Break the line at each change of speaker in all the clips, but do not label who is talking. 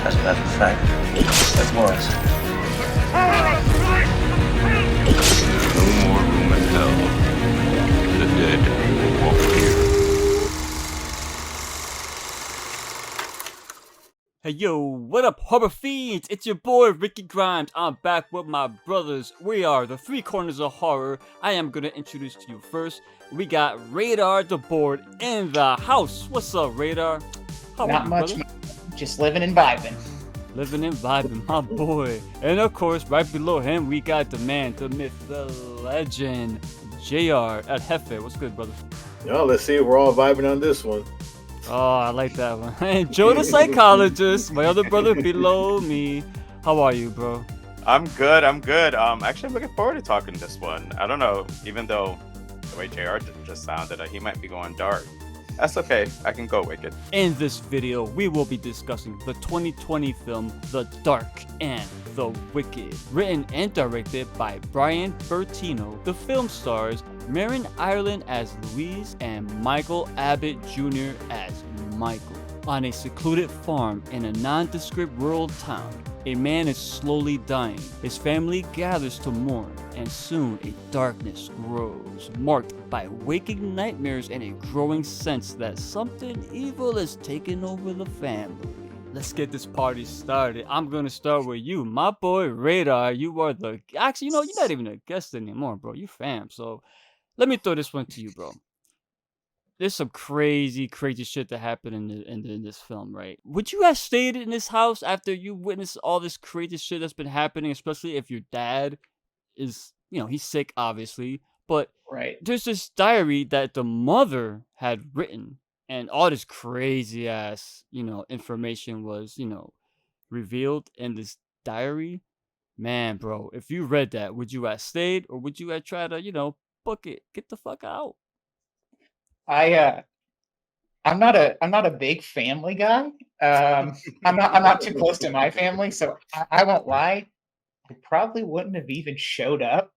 As a matter of fact, it was.
No more room in hell. The dead walk here.
Hey yo, what up, Horror Fiends? It's your boy Ricky Grimes. I'm back with my brothers. We are the Three Corners of Horror. I am gonna introduce to you first. We got Radar Deboard in the house. What's up, Radar? How
Not
are you,
much,
brother?
just living and vibing.
Living and vibing, my boy. And of course, right below him, we got the man, the myth, the legend, JR at Hefe. What's good, brother?
Yo, let's see if we're all vibing on this one.
Oh, I like that one. And Joe the psychologist, my other brother below me. How are you, bro?
I'm good. Actually, I'm looking forward to talking this one. I don't know, even though the way JR just sounded, he might be going dark. That's okay. I can go wicked.
In this video, we will be discussing the 2020 film The Dark and the Wicked, written and directed by Brian Bertino. The film stars Marin Ireland as Louise and Michael Abbott Jr. as Michael. On a secluded farm in a nondescript rural town, a man is slowly dying. His family gathers to mourn, and soon a darkness grows, marked by waking nightmares and a growing sense that something evil is taking over the family. Let's get this party started. I'm gonna start with you, my boy Radar. You are the actually, you're not even a guest anymore, bro. You fam. So let me throw this one to you, bro. There's some crazy shit that happened in this film, right? Would you have stayed in this house after you witnessed all this crazy shit that's been happening, especially if your dad is, he's sick, obviously, but
Right.
there's this diary that the mother had written, and all this crazy ass, information was, revealed in this diary. Man, bro, if you read that, would you have stayed or would you have tried to, book it, get the fuck out?
I'm not a big family guy. I'm not too close to my family, so I won't lie. I probably wouldn't have even showed up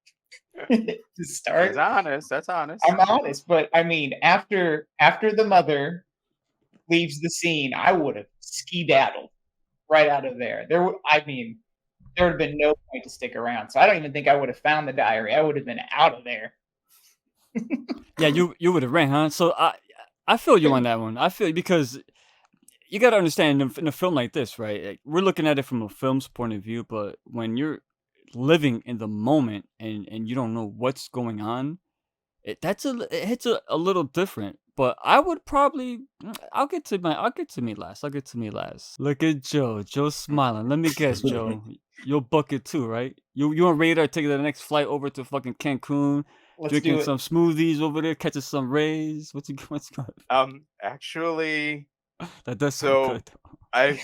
to start.
That's honest. That's honest.
I'm honest, but I mean, after the mother leaves the scene, I would have skedaddled right out of there. There would have been no point to stick around. So I don't even think I would have found the diary. I would have been out of there.
Yeah, you would have ran, huh? So I feel you on that one. I feel because you got to understand in a film like this, right? Like, we're looking at it from a film's point of view, but when you're living in the moment and you don't know what's going on, it hits a little different. But I would probably I'll get to me last. Look at Joe. Joe's smiling. Let me guess, Joe. You'll book it too, right? You and Radar taking the next flight over to fucking Cancun.
Let's
Drinking
do it.
some smoothies over there, catching some rays. What's going?
Actually,
That does
so
sound good.
I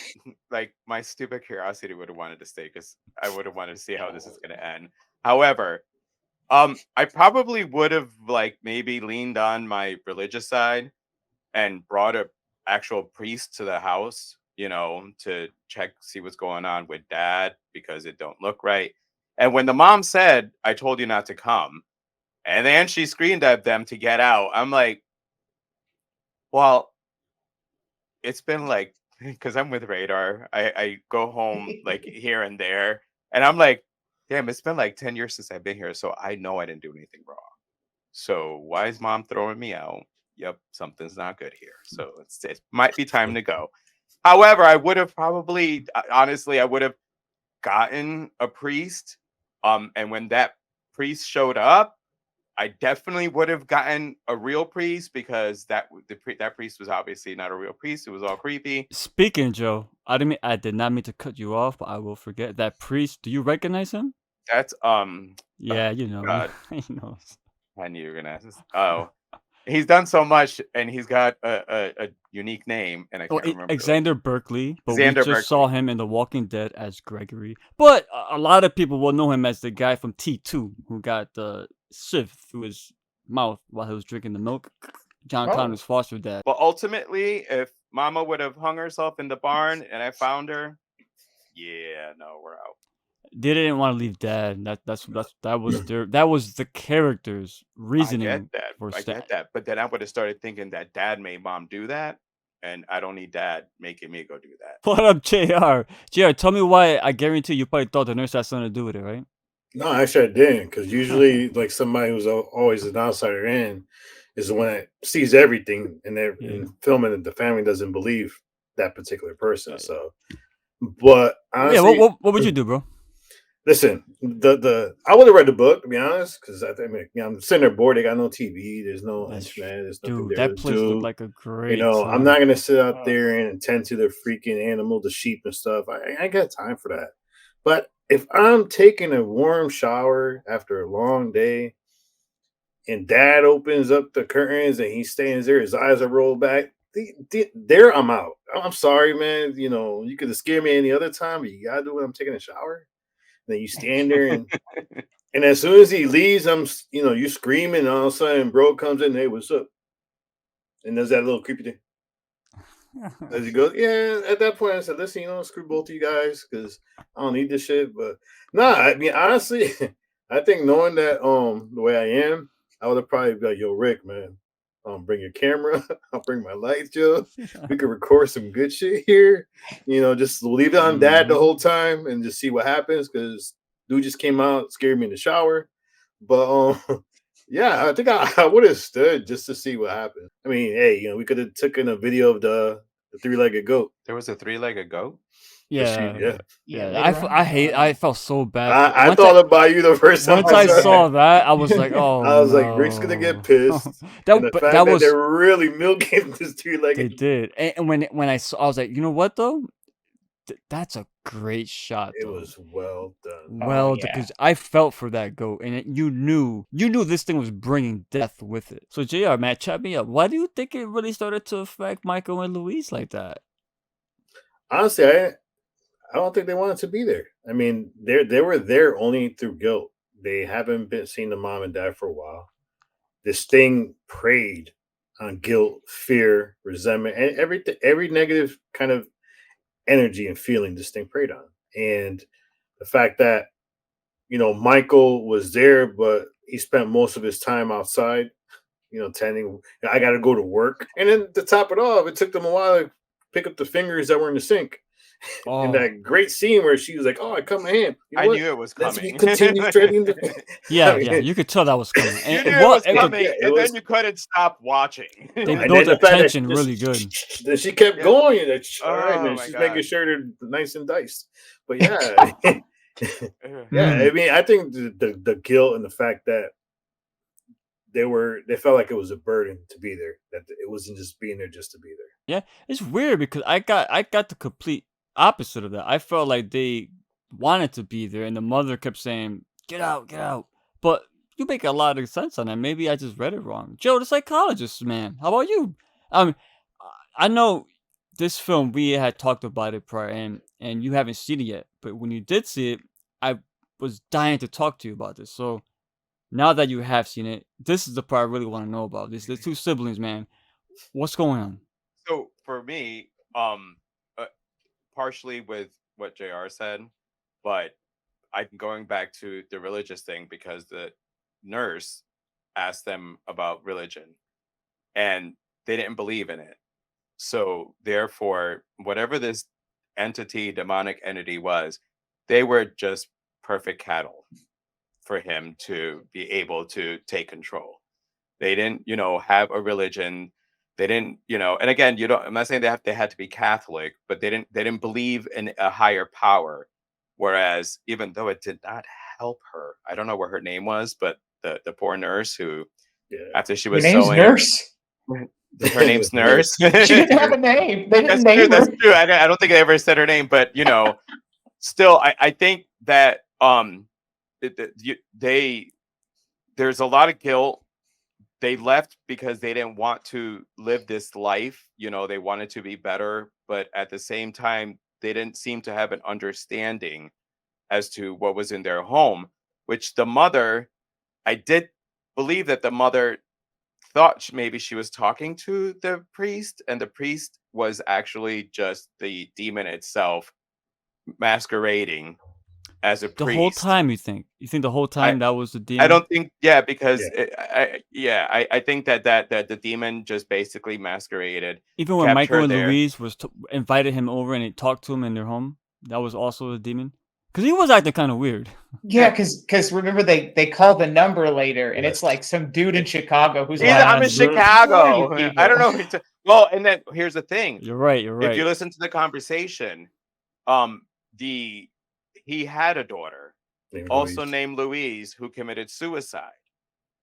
like my stupid curiosity would have wanted to stay because I would have wanted to see how this is gonna end. However, I probably would have maybe leaned on my religious side and brought a actual priest to the house, to see what's going on with dad because it don't look right. And when the mom said, "I told you not to come," and then she screamed at them to get out, I'm like, well, it's been because I'm with Radar. I go home here and there, and I'm like, damn, it's been 10 years since I've been here, so I know I didn't do anything wrong. So why is mom throwing me out? Yep, something's not good here. So it might be time to go. However, I would have probably, honestly, I would have gotten a priest. And when that priest showed up, I definitely would have gotten a real priest because that priest was obviously not a real priest. It was all creepy.
Speaking, Joe, I did not mean to cut you off, but I will forget that priest. Do you recognize him?
That's
Yeah, you know.
God.
He knows.
I knew you were gonna ask this. Oh, he's done so much, and he's got a unique name, and I can't remember.
Alexander Berkeley, but
Xander
we just
Berkeley.
saw him in The Walking Dead as Gregory. But a lot of people will know him as the guy from T2 who got the sieve through his mouth while he was drinking the milk. John Connor's foster dad.
But ultimately, if Mama would have hung herself in the barn and I found her, yeah, no, we're out.
They didn't want to leave dad. That was the character's reasoning.
I get that, but then I would have started thinking that dad made mom do that, and I don't need dad making me go do that.
What up, JR? JR, tell me why. I guarantee you probably thought the nurse had something to do with it, right?
No, actually, I didn't, because usually, like somebody who's always an outsider in is the one that sees everything, and they're in filming that the family doesn't believe that particular person. So, but
Yeah,
honestly,
what would you do, bro?
listen, the I would have read the book, to be honest, because I think I'm sitting there bored. They got no TV. There's no internet. There's nothing
Dude,
there
that
to
place
do.
looked like a great
I'm
time.
not gonna sit out there and tend to the freaking animal, the sheep and stuff. I ain't got time for that. But if I'm taking a warm shower after a long day, and Dad opens up the curtains and he stands there, his eyes are rolled back. There, I'm out. I'm sorry, man. You know, you could have scared me any other time, but you gotta do it when I'm taking a shower. Then you stand there and as soon as he leaves, you screaming, and all of a sudden, bro comes in, hey, what's up? And there's that little creepy thing. As he goes, yeah, at that point, I said, listen, screw both of you guys because I don't need this shit. But nah, I mean, honestly, I think knowing that the way I am, I would have probably be like, yo, Rick, man, bring your camera, I'll bring my lights, Joe. We could record some good shit here. Just leave it on Dad the whole time and just see what happens because dude just came out, scared me in the shower. But yeah, I think I would have stood just to see what happened. I mean, hey, we could have taken a video of the three-legged goat.
There was a three-legged goat?
Yeah.
later
I felt so bad.
I thought about you the first time.
Once I saw that, I was like, oh,
I was like, Rick's gonna get pissed. And the fact that they're really milking this three-legged.
They did, and when I saw, I was like, you know what though, that's a great shot.
It was well done.
Well, because I felt for that goat, and you knew this thing was bringing death with it. So JR, Matt, chat me up. Why do you think it really started to affect Michael and Louise like that?
Honestly, I don't think they wanted to be there. I mean, they were there only through guilt. They haven't been seeing the mom and dad for a while. This thing preyed on guilt, fear, resentment, and every negative kind of energy and feeling this thing preyed on. And the fact that Michael was there, but he spent most of his time outside, tending. I got to go to work, and then to top it off, it took them a while to pick up the fingers that were in the sink. In that great scene where she was like, "Oh, I cut my hand."
I knew it was coming.
Let's continue trading the.
Yeah, you could tell that was coming.
You knew it was coming, and then you couldn't stop watching.
They built the tension really good.
Then she kept going. And all right, man, she's making sure they're nice and diced. But yeah, I mean, I think the guilt and the fact that they felt like it was a burden to be there. That it wasn't just being there just to be there.
Yeah, it's weird because I got the complete opposite of that. I felt like they wanted to be there, and the mother kept saying, "Get out, get out." But you make a lot of sense on that. Maybe I just read it wrong. Joe, the psychologist, man. How about you? I know this film we had talked about it prior, and you haven't seen it yet. But when you did see it, I was dying to talk to you about this. So now that you have seen it, this is the part I really want to know about. The two siblings, man. What's going on?
So for me, partially with what JR said, but I'm going back to the religious thing because the nurse asked them about religion and they didn't believe in it. So therefore, whatever this demonic entity was, they were just perfect cattle for him to be able to take control. They didn't, have a religion. They didn't, and again, I'm not saying they had to be Catholic, but they didn't believe in a higher power. Whereas even though it did not help her, I don't know what her name was, but the poor nurse who, after she was sewing,
Nurse.
Her name's Nurse.
She didn't have a name. They didn't name her.
That's true. I don't think they ever said her name, but still, I think that there's a lot of guilt. They left because they didn't want to live this life. They wanted to be better, but at the same time, they didn't seem to have an understanding as to what was in their home, which the mother, I did believe that the mother thought maybe she was talking to the priest, and the priest was actually just the demon itself masquerading as a
The whole
priest.
time, you think the whole time that was the demon?
I don't think, because
Yeah.
I think that the demon just basically masqueraded,
Even when
kept
Michael
her
and
there.
Louise invited him over and he talked to him in their home, that was also the demon. Because he was acting kind of weird.
Yeah, because remember they call the number later, and it's
Yes.
like some dude in Chicago who's
I'm
like,
in
Yes.
"Who are you
Chicago. I don't
people?"
know. Well, and then here's the thing.
You're right.
If you listen to the conversation, he had a daughter,
Named
also
Louise.
named Louise, who committed suicide.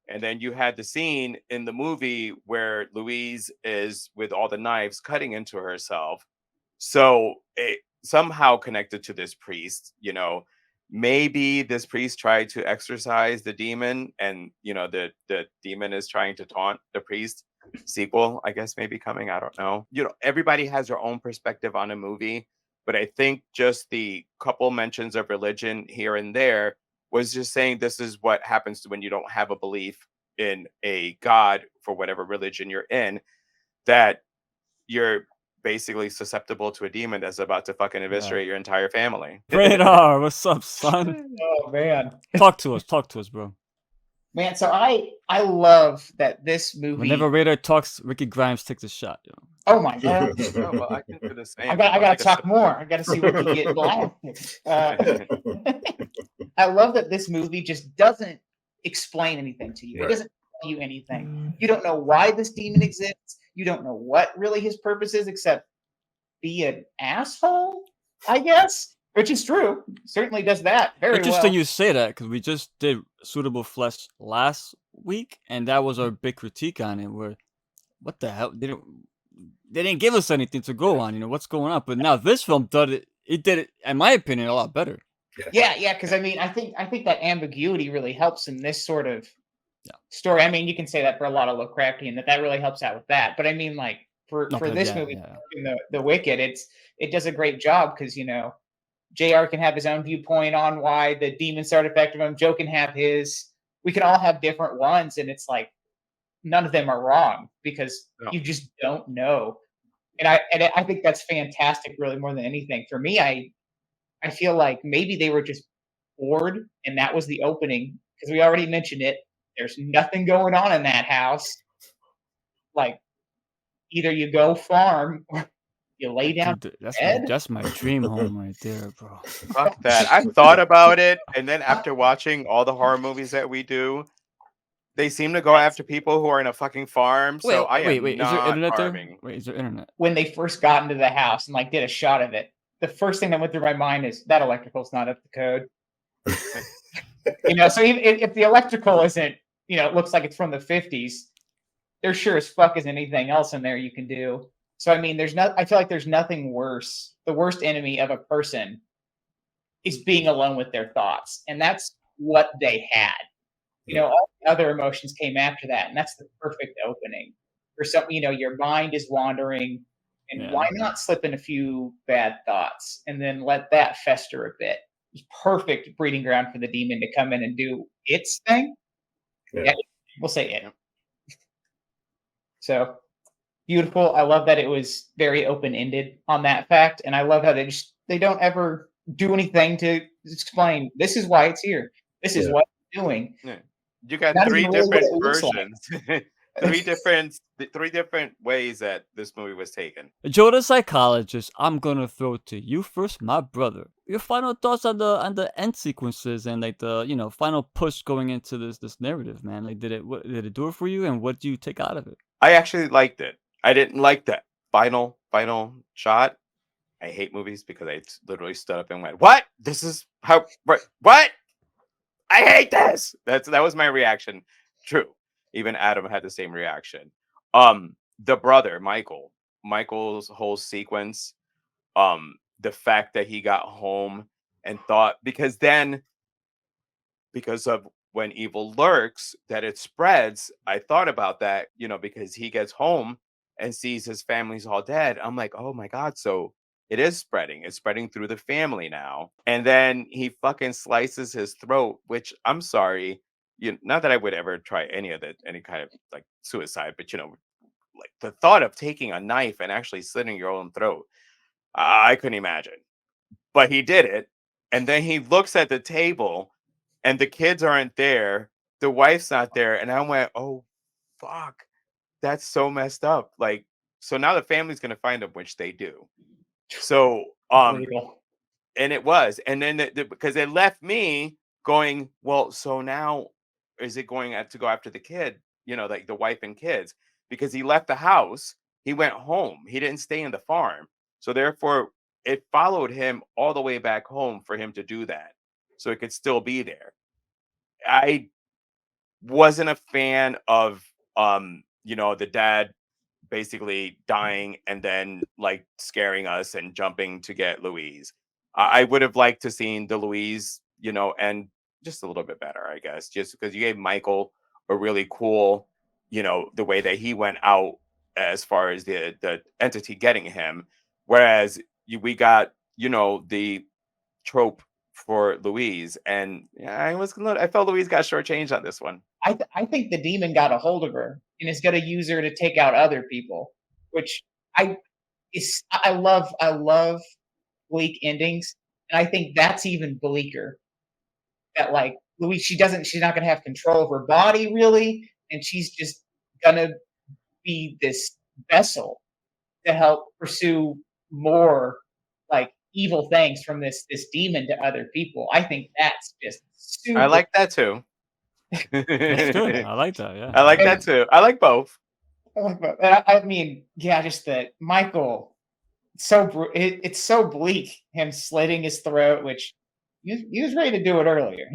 And then you had the scene in the movie where Louise is with all the knives cutting into herself. So it somehow connected to this priest, maybe this priest tried to exorcise the demon, and the demon is trying to taunt the priest. Sequel, I guess, maybe coming. I don't know. Everybody has their own perspective on a movie, but I think just the couple mentions of religion here and there was just saying this is what happens when you don't have a belief in a god for whatever religion you're in, that you're basically susceptible to a demon that's about to fucking eviscerate your entire family.
Radar, what's up, son?
Oh man,
Talk to us, bro.
man. So I love that this movie.
Whenever Radar talks, Ricky Grimes takes a shot.
Oh my god,
Oh, well, I can do the same.
I gotta talk more. I gotta see Ricky get blasted. I love that this movie just doesn't explain anything to you. It
Right.
doesn't tell you anything. You don't know why this demon exists. You don't know what really his purpose is, except be an asshole, I guess. Which is true. Certainly does that very
Interesting
well.
you say that, because we just did Suitable Flesh last week, and that was our big critique on it. Where, what the hell? They didn't give us anything to go on. What's going on? But now this film did it. It did it, in my opinion, a lot better.
Yeah, because I think that ambiguity really helps in this sort of story. I mean, you can say that for a lot of Lovecraftian, that really helps out with that. But I mean, like for this movie, the Wicked, it does a great job because JR can have his own viewpoint on why the demons are effective him. Joe can have his. We can all have different ones, and it's like none of them are wrong because you just don't know. And I think that's fantastic, really, more than anything. For me, I feel like maybe they were just bored, and that was the opening because we already mentioned it. There's nothing going on in that house. Like, either you go farm or you lay down.
Dude,
bed?
that's my dream home right there, bro.
Fuck that. I thought about it, and then after watching all the horror movies that we do, they seem to go after people who are in a fucking farm. So
Wait,
is
is there internet
farming.
there? Wait, is there internet?
When they first got into the house and did a shot of it, the first thing that went through my mind is that electrical's not up to code. So even if the electrical isn't, it looks like it's from the 50s, there sure as fuck isn't anything else in there you can do. So I mean, I feel like there's nothing worse. The worst enemy of a person is being alone with their thoughts, and that's what they had. All the other emotions came after that, and that's the perfect opening for something. Your mind is wandering, and why not slip in a few bad thoughts and then let that fester a bit? It's perfect breeding ground for the demon to come in and do its thing. Yeah, we'll say it. So beautiful. I love that it was very open-ended on that fact, and I love how they don't ever do anything to explain this is why it's here. This is what it's doing.
Yeah. You got
Not
three
even really
different
what it looks like.
three different ways that this movie was taken.
Joe the psychologist, I'm gonna throw it to you first, my brother. Your final thoughts on the end sequences and the final push going into this narrative, man. Did it do it for you, and what do you take out of it?
I actually liked it. I didn't like that final shot. I hate movies because I literally stood up and went, "What? This is how? What? I hate this." That was my reaction. True. Even Adam had the same reaction. The brother, Michael's whole sequence, the fact that he got home and thought, because of when evil lurks, that it spreads. I thought about that, because he gets home and sees his family's all dead. I'm like, oh my God. So it is spreading. It's spreading through the family now. And then he fucking slices his throat, which, I'm sorry, not that I would ever try any kind of suicide, but the thought of taking a knife and actually slitting your own throat, I couldn't imagine. But he did it. And then he looks at the table and the kids aren't there. The wife's not there. And I went, oh, fuck. That's so messed up. Like, so now the family's going to find them, which they do. So,
Brutal.
and it was. And then because it left me going, well, so now is it going to go after the kid, like the wife and kids? Because he left the house, he went home, he didn't stay in the farm. So therefore, it followed him all the way back home for him to do that. So it could still be there. I wasn't a fan of the dad basically dying and then like scaring us and jumping to get Louise. I would have liked to seen the Louise, and just a little bit better, I guess, just because you gave Michael a really cool, the way that he went out as far as the entity getting him, whereas we got, the trope for Louise, and I felt Louise got shortchanged on this one.
I think the demon got a hold of her and is going to use her to take out other people, which I love bleak endings, and I think that's even bleaker. That like Louise, she's not going to have control of her body really, and she's just going to be this vessel to help pursue more like evil things from this demon to other people. I think that's just super.
I like that too.
That's good. I like that. Yeah.
I like that too. I like both.
I mean, yeah, just that Michael. It's so bleak. Him slitting his throat, which he was ready to do it earlier.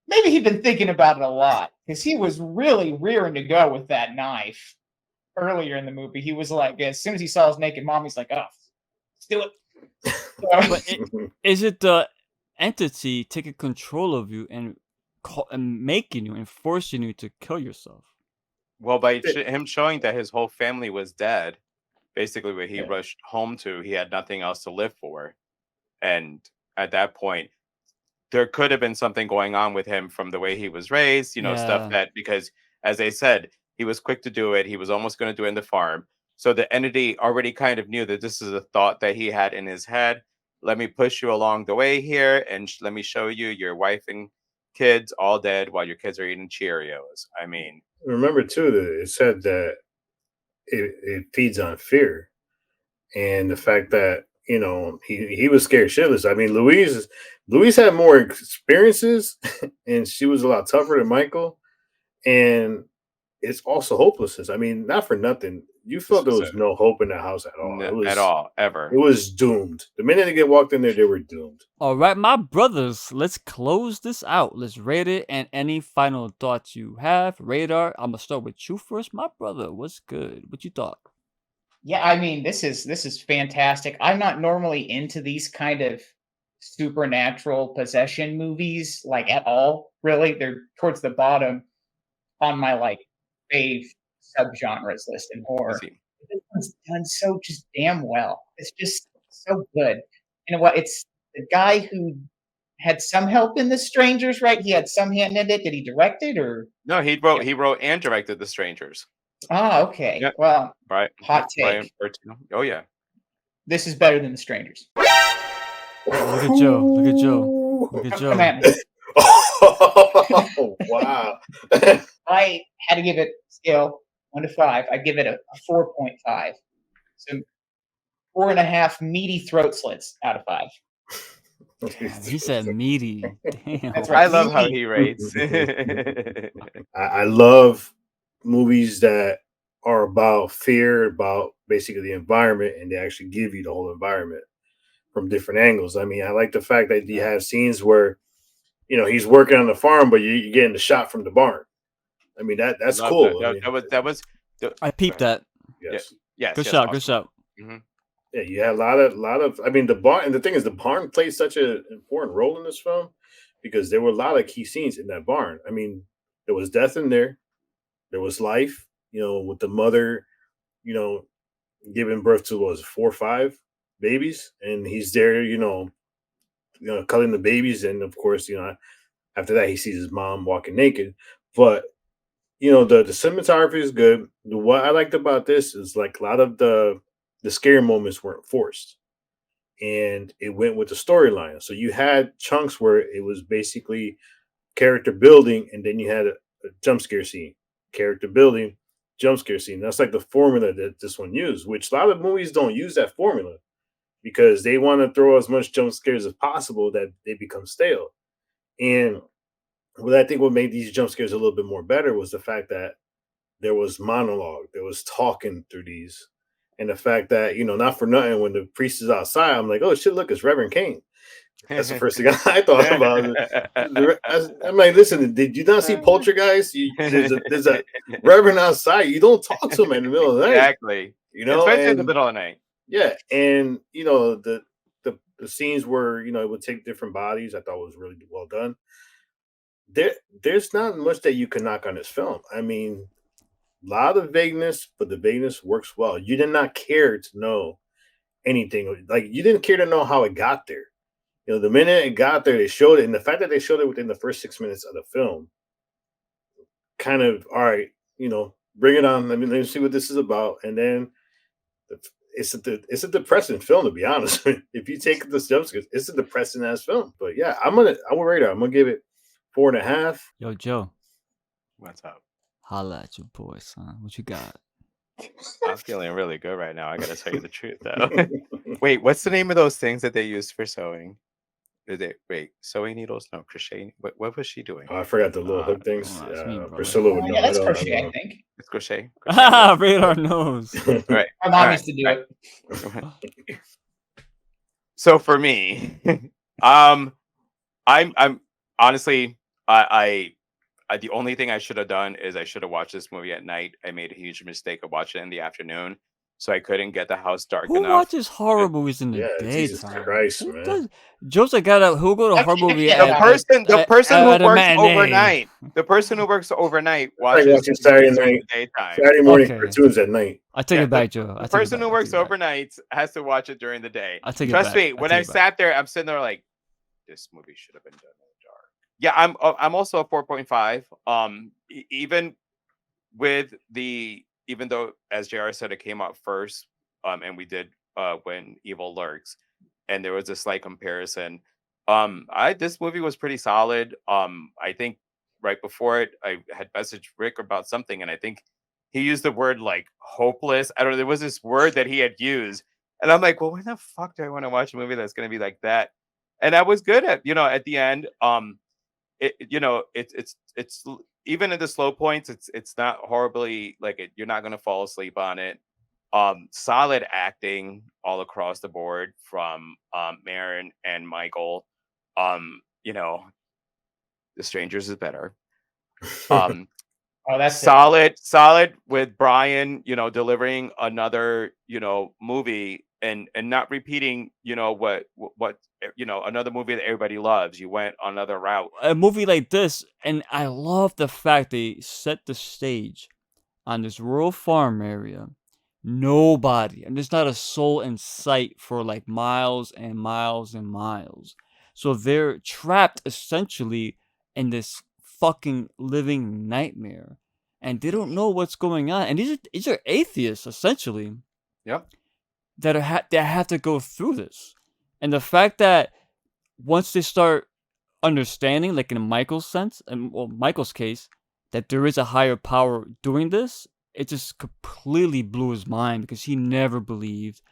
Maybe he'd been thinking about it a lot because he was really rearing to go with that knife earlier in the movie. He was like, as soon as he saw his naked mom, he's like, "Oh, let's do it."
But is it the entity taking control of you and making you and forcing you to kill yourself?
Well, by him showing that his whole family was dead, basically where he rushed home to, he had nothing else to live for. And at that point, there could have been something going on with him from the way he was raised, stuff that, because as they said, he was quick to do it. He was almost going to do it in the farm. So the entity already kind of knew that this is a thought that he had in his head. Let me push you along the way here and let me show you your wife and kids all dead while your kids are eating Cheerios. I mean,
remember too that it said that it feeds on fear, and the fact that he was scared shitless. I mean, Louise had more experiences, and she was a lot tougher than Michael, and it's also hopelessness. I mean, not for nothing, you felt there was no hope in that house at all.
At all, ever.
It was doomed. The minute they get walked in there, they were doomed.
All right, my brothers, let's close this out. Let's rate it, and any final thoughts you have. Radar, I'm gonna start with you first, my brother. What's good? What you thought?
Yeah, I mean, this is fantastic. I'm not normally into these kind of supernatural possession movies, like at all. Really, they're towards the bottom on my like fave subgenres list in horror. This one's done so just damn well. It's just so good. You know what? It's the guy who had some help in The Strangers, right? He had some hand in it. Did he direct it or?
No, he wrote and directed The Strangers.
Oh, okay.
Yep.
Well,
right.
Hot take.
Oh yeah.
This is better than The Strangers.
Look at Joe. Look at Joe. Look at Joe.
Oh, wow.
I had to give it scale 1 to 5. I give it a 4.5. So 4.5 meaty throat slits out of 5.
He said meaty. Damn.
That's right.
I love how he rates.
I love movies that are about fear, about basically the environment, and they actually give you the whole environment from different angles. I mean, I like the fact that you have scenes where, he's working on the farm, but you're getting the shot from the barn. I mean, that's cool.
That was.
I peeped that.
Yes.
Yes.
Good shot. Awesome. Good shot.
Mm-hmm.
Yeah, you had a lot of. I mean, the barn. And the thing is, the barn plays such an important role in this film because there were a lot of key scenes in that barn. I mean, there was death in there. There was life. With the mother, giving birth to 4 or 5 babies, and he's there, cutting the babies, and of course, after that he sees his mom walking naked. But the cinematography is good. What I liked about this is like a lot of the scary moments weren't forced. and it went with the storyline. So you had chunks where it was basically character building, and then you had a jump scare scene, character building, jump scare scene. That's like the formula that this one used, which a lot of movies don't use that formula because they want to throw as much jump scares as possible that they become stale. And what I think what made these jump scares a little bit more better was the fact that there was monologue, there was talking through these, and the fact that not for nothing, when the priest is outside, I'm like, oh shit, look, it's Reverend Kane. That's the first thing I thought about. I'm like, listen, did you not see Poltergeist? There's a Reverend outside. You don't talk to him in the middle of the night.
Exactly. Especially in the middle of the night.
Yeah, and the scenes where it would take different bodies, I thought was really well done. There's not much that you can knock on this film. I mean, a lot of vagueness, but the vagueness works well. You did not care to know anything. Like, you didn't care to know how it got there. The minute it got there, they showed it, and the fact that they showed it within the first 6 minutes of the film, kind of, all right, bring it on. Let me see what this is about. And then it's a depressing film, to be honest. If you take the jump scares, it's a depressing ass film. But yeah, I'm gonna rate it. I'm gonna give it 4.5.
Yo, Joe.
What's up?
Holla at your boy, son. What you got?
I'm feeling really good right now. I gotta tell you the truth, though. Wait, what's the name of those things that they use for sewing? Sewing needles? No, crochet. What was she doing?
Oh, I forgot the little hook things.
Priscilla would know. Yeah, that's crochet, I think.
It's crochet.
Radar knows.
All right.
My mom used to do
it. So for me, I'm honestly, the only thing I should have done is I should have watched this movie at night. I made a huge mistake of watching it in the afternoon, so I couldn't get the house dark enough.
Who watches horror movies in the daytime?
Jesus Christ, man.
Joseph who go to horror movie
the person who works overnight. The person who works overnight watches
Saturday night,
daytime.
Saturday morning cartoons at night.
I take it back, Joe.
The person who works overnight has to watch it during the day.
Trust
me, when I sat there, I'm sitting there like, this movie should have been done in the dark. Yeah, I'm also a 4.5. Even though, as JR said, it came out first, and we did when Evil Lurks, and there was a slight comparison. This movie was pretty solid. I think right before it, I had messaged Rick about something, and I think he used the word like hopeless. I don't know. There was this word that he had used, and I'm like, well, when the fuck do I want to watch a movie that's going to be like that? And I was good at the end. It's even at the slow points, it's not horribly you're not gonna fall asleep on it. Solid acting all across the board from Marin and Michael. The Strangers is better.
Oh, that's
solid with Brian, delivering another, movie and not repeating, what another movie that everybody loves. You went another route.
A movie like this, and I love the fact they set the stage on this rural farm area. Nobody, and there's not a soul in sight for like miles and miles and miles. So they're trapped essentially in this fucking living nightmare, and they don't know what's going on. And these are atheists essentially.
Yep.
That have to go through this, and the fact that once they start understanding, like in Michael's sense, and Michael's case, that there is a higher power doing this, it just completely blew his mind because he never believed,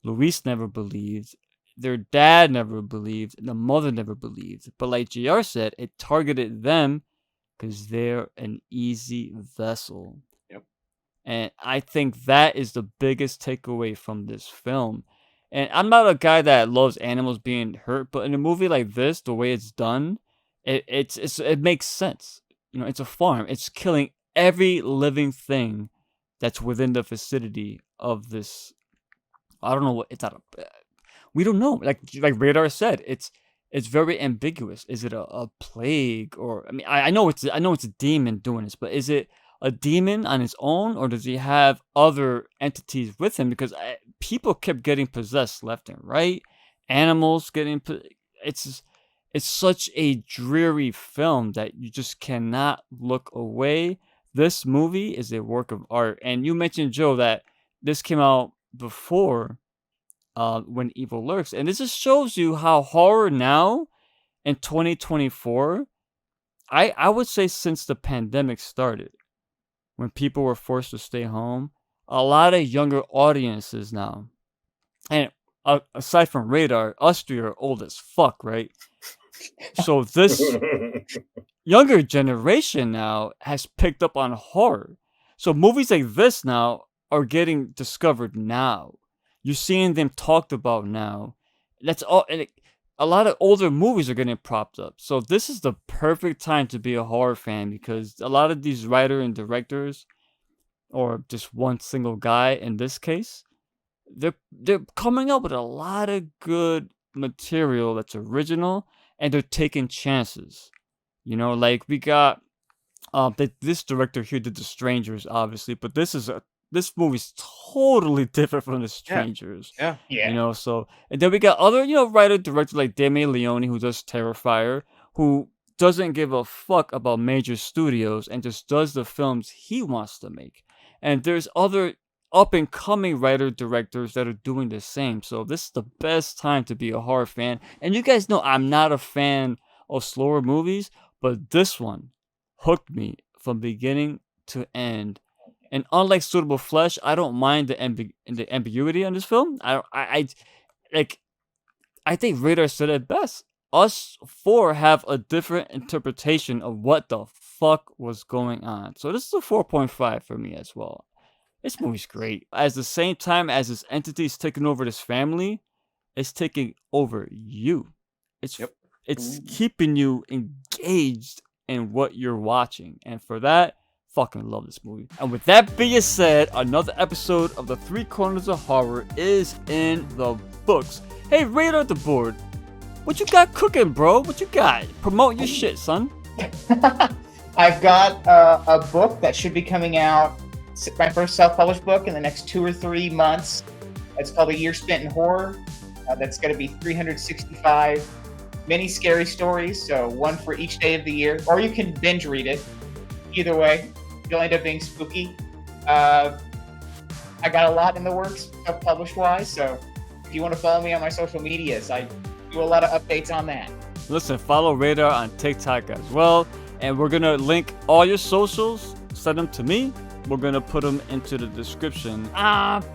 Luis never believed, their dad never believed, and the mother never believed. But like JR said, it targeted them because they're an easy vessel.
Yep.
And I think that is the biggest takeaway from this film. And I'm not a guy that loves animals being hurt, but in a movie like this, the way it's done, it makes sense. It's a farm. It's killing every living thing that's within the vicinity of this. I don't know what it's not. We don't know. Like Radar said, it's very ambiguous. Is it a plague, or I know it's a demon doing this, but is it a demon on his own, or does he have other entities with him? Because people kept getting possessed left and right, animals getting. It's such a dreary film that you just cannot look away. This movie is a work of art, and you mentioned, Joe, that this came out before When Evil Lurks. And this just shows you how horror now in 2024, I would say since the pandemic started, when people were forced to stay home, a lot of younger audiences now. And aside from Radar, us three are old as fuck, right? So this younger generation now has picked up on horror. So movies like this now are getting discovered now. You're seeing them talked about now. That's all. And a lot of older movies are getting propped up. So this is the perfect time to be a horror fan, because a lot of these writers and directors, or just one single guy in this case, they're coming up with a lot of good material that's original, and they're taking chances. You know, like we got this director here did The Strangers, obviously, but this movie's totally different from The Strangers.
Yeah.
Yeah.
You know, so, and then we got other, writer director like Damien Leone, who does Terrifier, who doesn't give a fuck about major studios and just does the films he wants to make. And there's other up and coming writer directors that are doing the same. So this is the best time to be a horror fan. And you guys know I'm not a fan of slower movies, but this one hooked me from beginning to end. And unlike Suitable Flesh, I don't mind the ambiguity on this film. I think Radar said it best. Us four have a different interpretation of what the fuck was going on. So this is a 4.5 for me as well. This movie's great. At the same time as this entity is taking over this family, it's taking over you. It's keeping you engaged in what you're watching. And for that, fucking love this movie. And with that being said, another episode of the Three Corners of Horror is in the books. Hey, Radar Deboard, what you got cooking, bro? What you got? Promote your shit, son.
I've got a book that should be coming out, my first self-published book, in the next 2 or 3 months. It's called A Year Spent in Horror. That's going to be 365 mini scary stories, so one for each day of the year. Or you can binge read it. Either way, you'll end up being spooky. I got a lot in the works, self-published wise, so if you want to follow me on my social medias, I do a lot of updates on that.
Listen, follow Radar on TikTok as well, and we're gonna link all your socials. Send them to me. We're gonna put them into the description.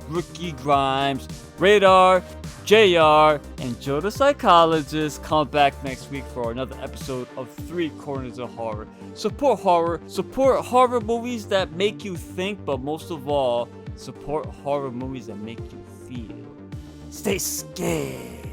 Ricky Grimes, Radar, JR, and Joe the Psychologist come back next week for another episode of Three Corners of Horror. Support horror movies that make you think, but most of all, support horror movies that make you feel. Stay scared.